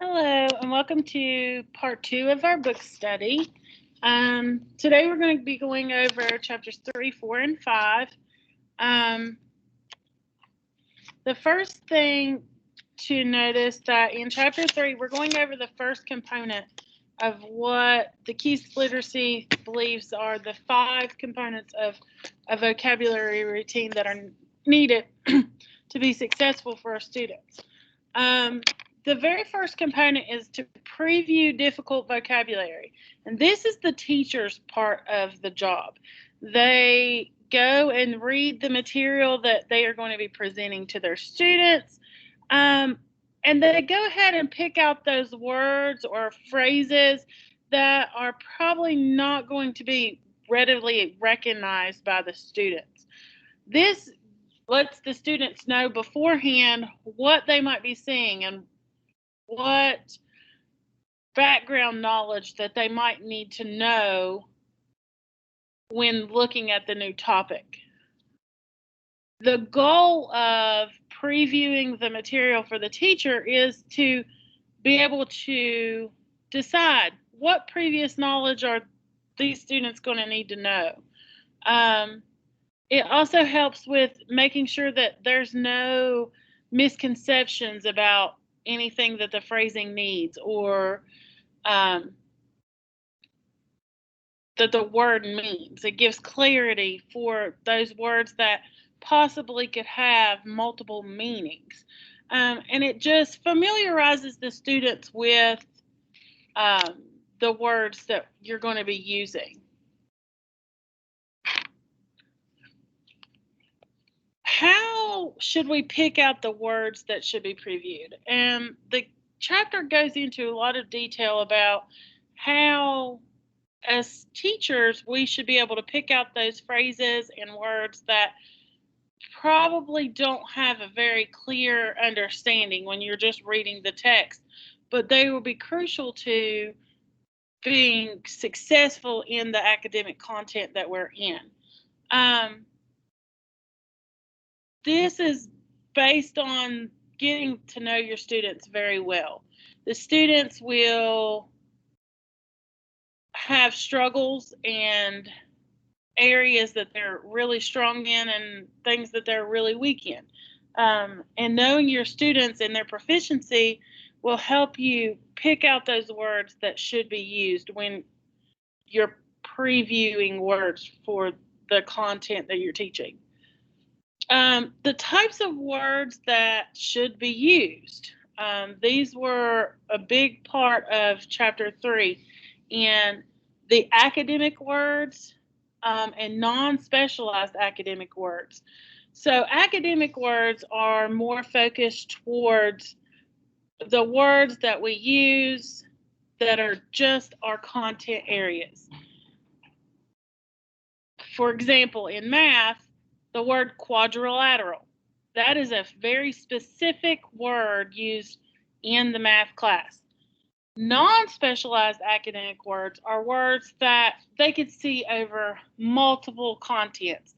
Hello, and welcome to part 2 of our book study. Today we're going to be going over chapters 3, 4, and 5. The first thing to notice that in chapter 3, we're going over the first component of what the Keys Literacy believes are the 5 components of a vocabulary routine that are needed to be successful for our students. The very first component is to preview difficult vocabulary. And this is the teacher's part of the job. They go and read the material that they are going to be presenting to their students. And they go ahead and pick out those words or phrases that are probably not going to be readily recognized by the students. This lets the students know beforehand what they might be seeing and what background knowledge that they might need to know when looking at the new topic. The goal of previewing the material for the teacher is to be able to decide what previous knowledge are these students going to need to know. It also helps with making sure that there's no misconceptions about anything that the phrasing needs or that the word means. It gives clarity for those words that possibly could have multiple meanings. And it just familiarizes the students with the words that you're going to be using. How should we pick out the words that should be previewed? And the chapter goes into a lot of detail about how, as teachers, we should be able to pick out those phrases and words that probably don't have a very clear understanding when you're just reading the text, but they will be crucial to being successful in the academic content that we're in. This is based on getting to know your students very well. The students will have struggles and areas that they're really strong in and things that they're really weak in. And knowing your students and their proficiency will help you pick out those words that should be used when you're previewing words for the content that you're teaching. The types of words that should be used. These were a big part of chapter 3, and the academic words and non-specialized academic words. So academic words are more focused towards the words that we use that are just our content areas. For example, in math, the word quadrilateral. That is a very specific word used in the math class. Non-specialized academic words are words that they could see over multiple contents.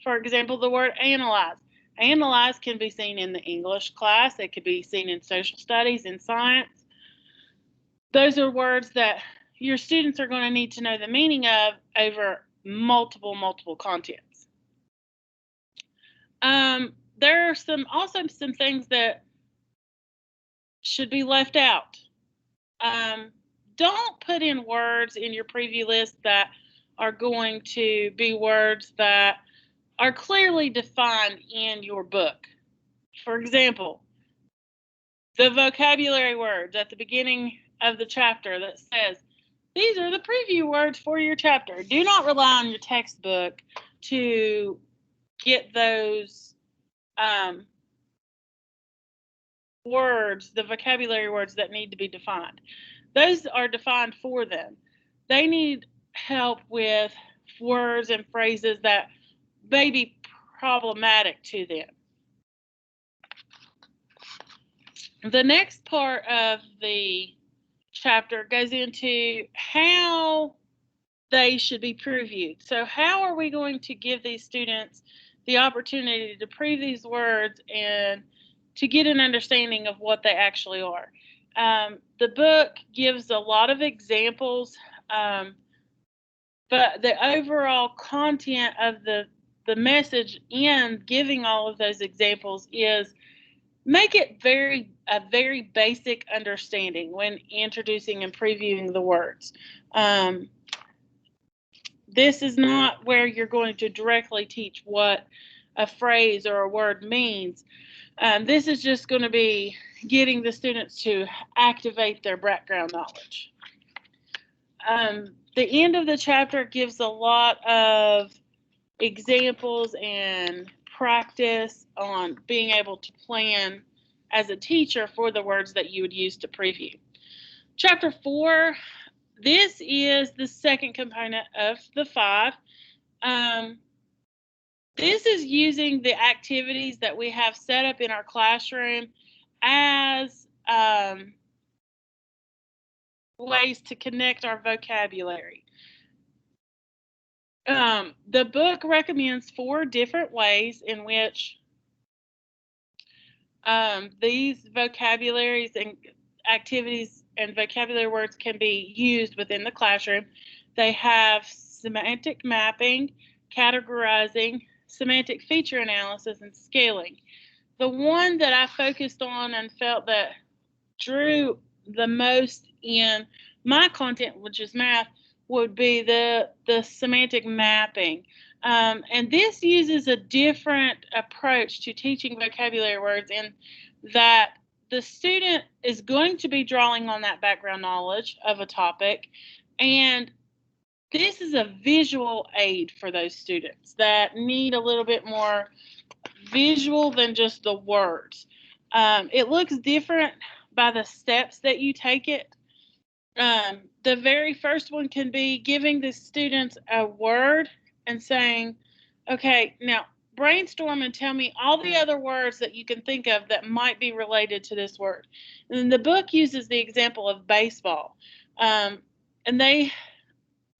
For example, the word analyze. Analyze can be seen in the English class. It could be seen in social studies, in science. Those are words that your students are going to need to know the meaning of over multiple contents. There are also some things that should be left out. Don't put in words in your preview list that are going to be words that are clearly defined in your book. For example, the vocabulary words at the beginning of the chapter that says, these are the preview words for your chapter. Do not rely on your textbook to get those words, the vocabulary words that need to be defined. Those are defined for them. They need help with words and phrases that may be problematic to them. The next part of the chapter goes into how they should be previewed. So how are we going to give these students the opportunity to preview these words and to get an understanding of what they actually are? The book gives a lot of examples, but the overall content of the message in giving all of those examples is make it a very basic understanding when introducing and previewing the words. This is not where you're going to directly teach what a phrase or a word means. This is just going to be getting the students to activate their background knowledge. The end of the chapter gives a lot of examples and practice on being able to plan as a teacher for the words that you would use to preview. Chapter 4, this is the second component of the 5. This is using the activities that we have set up in our classroom as ways to connect our vocabulary. The book recommends 4 different ways in which these vocabularies and activities and vocabulary words can be used within the classroom. They have semantic mapping, categorizing, semantic feature analysis, and scaling. The one that I focused on and felt that drew the most in my content, which is math, would be the semantic mapping. And this uses a different approach to teaching vocabulary words in that the student is going to be drawing on that background knowledge of a topic, and this is a visual aid for those students that need a little bit more visual than just the words. It looks different by the steps that you take it. The very first one can be giving the students a word and saying, okay, now brainstorm and tell me all the other words that you can think of that might be related to this word. And the book uses the example of baseball. And they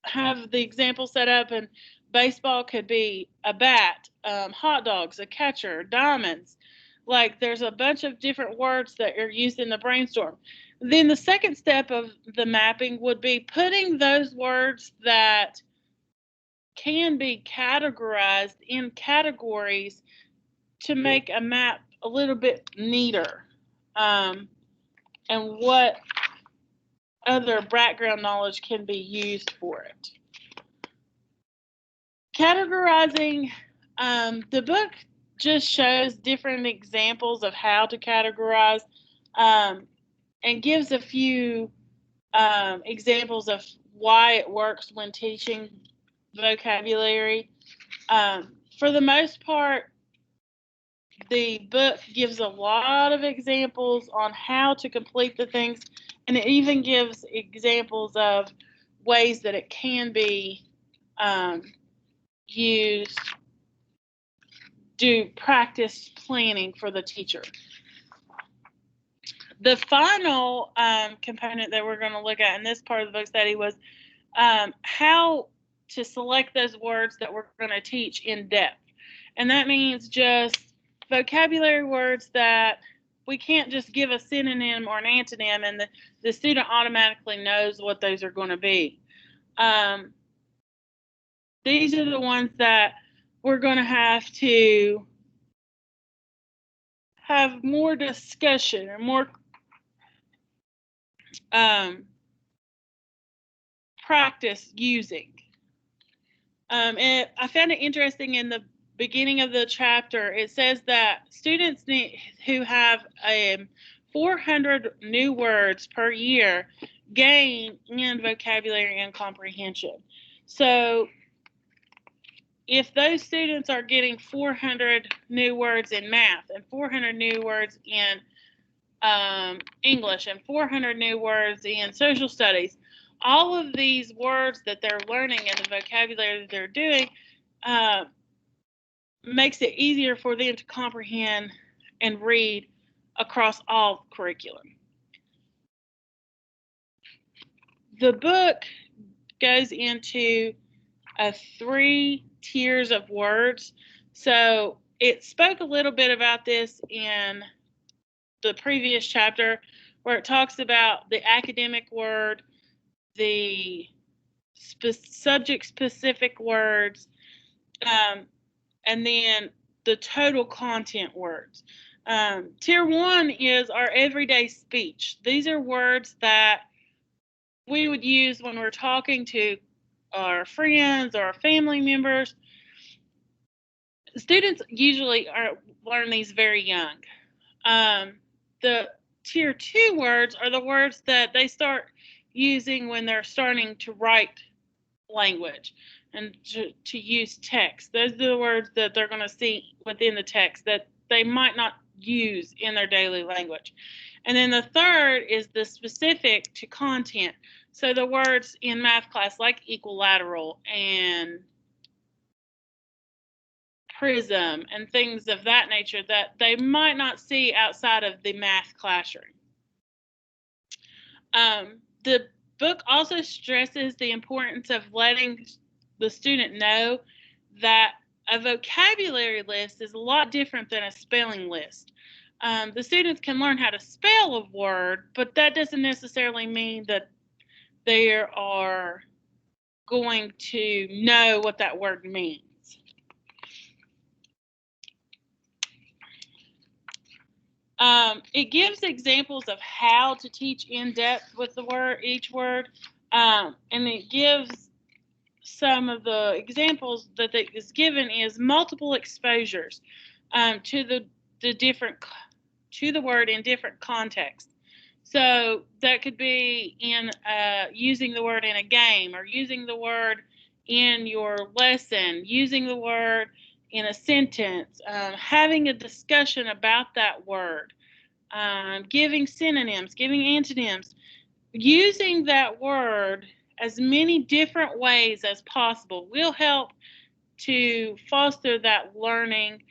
have the example set up, and baseball could be a bat, hot dogs, a catcher, diamonds. Like there's a bunch of different words that are used in the brainstorm. Then the second step of the mapping would be putting those words that can be categorized in categories to make a map a little bit neater. And what other background knowledge can be used for it. Categorizing, the book just shows different examples of how to categorize and gives a few examples of why it works when teaching vocabulary. For the most part, the book gives a lot of examples on how to complete the things, and it even gives examples of ways that it can be used to practice planning for the teacher. The final component that we're going to look at in this part of the book study was how to select those words that we're going to teach in depth. And that means just vocabulary words that we can't just give a synonym or an antonym and the student automatically knows what those are going to be. These are the ones that we're going to have more discussion or more practice using. And I found it interesting in the beginning of the chapter, it says that students who have 400 new words per year gain in vocabulary and comprehension. So if those students are getting 400 new words in math and 400 new words in English and 400 new words in social studies, all of these words that they're learning and the vocabulary that they're doing makes it easier for them to comprehend and read across all curriculum. The book goes into 3 tiers of words. So it spoke a little bit about this in the previous chapter, where it talks about the academic word, the subject-specific words, and then the total content words. Tier 1 is our everyday speech. These are words that we would use when we're talking to our friends or our family members. Students usually learn these very young. The Tier 2 words are the words that they start using when they're starting to write language and to use text. Those are the words that they're going to see within the text that they might not use in their daily language. And then the third is the specific to content. So the words in math class like equilateral and prism and things of that nature that they might not see outside of the math classroom. The book also stresses the importance of letting the student know that a vocabulary list is a lot different than a spelling list. The students can learn how to spell a word, but that doesn't necessarily mean that they are going to know what that word means. It gives examples of how to teach in depth with each word, and it gives some of the examples that is given is multiple exposures to the word in different contexts. So that could be in using the word in a game, or using the word in your lesson, using the word in a sentence, having a discussion about that word, giving synonyms, giving antonyms, using that word as many different ways as possible will help to foster that learning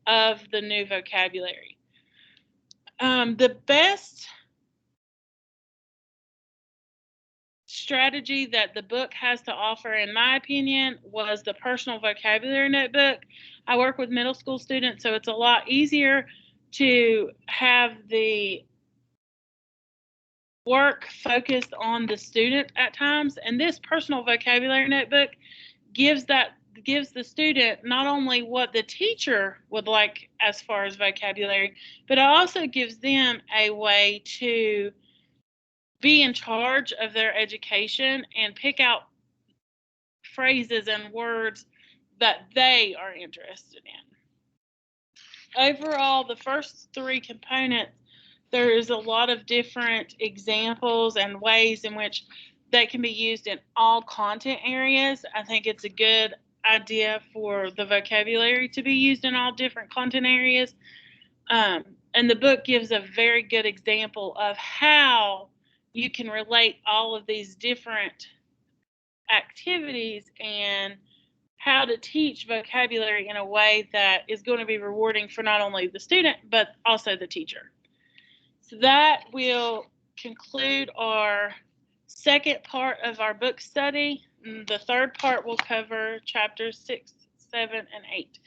of the new vocabulary. The best strategy that the book has to offer, in my opinion, was the personal vocabulary notebook. I work with middle school students, so it's a lot easier to have the work focused on the student at times, and this personal vocabulary notebook gives the student not only what the teacher would like as far as vocabulary, but it also gives them a way to be in charge of their education and pick out phrases and words that they are interested in. Overall, the first three components, there is a lot of different examples and ways in which they can be used in all content areas. I think it's a good idea for the vocabulary to be used in all different content areas. And the book gives a very good example of how you can relate all of these different activities and how to teach vocabulary in a way that is going to be rewarding for not only the student, but also the teacher. So that will conclude our second part of our book study. The third part will cover chapters 6, 7, and 8.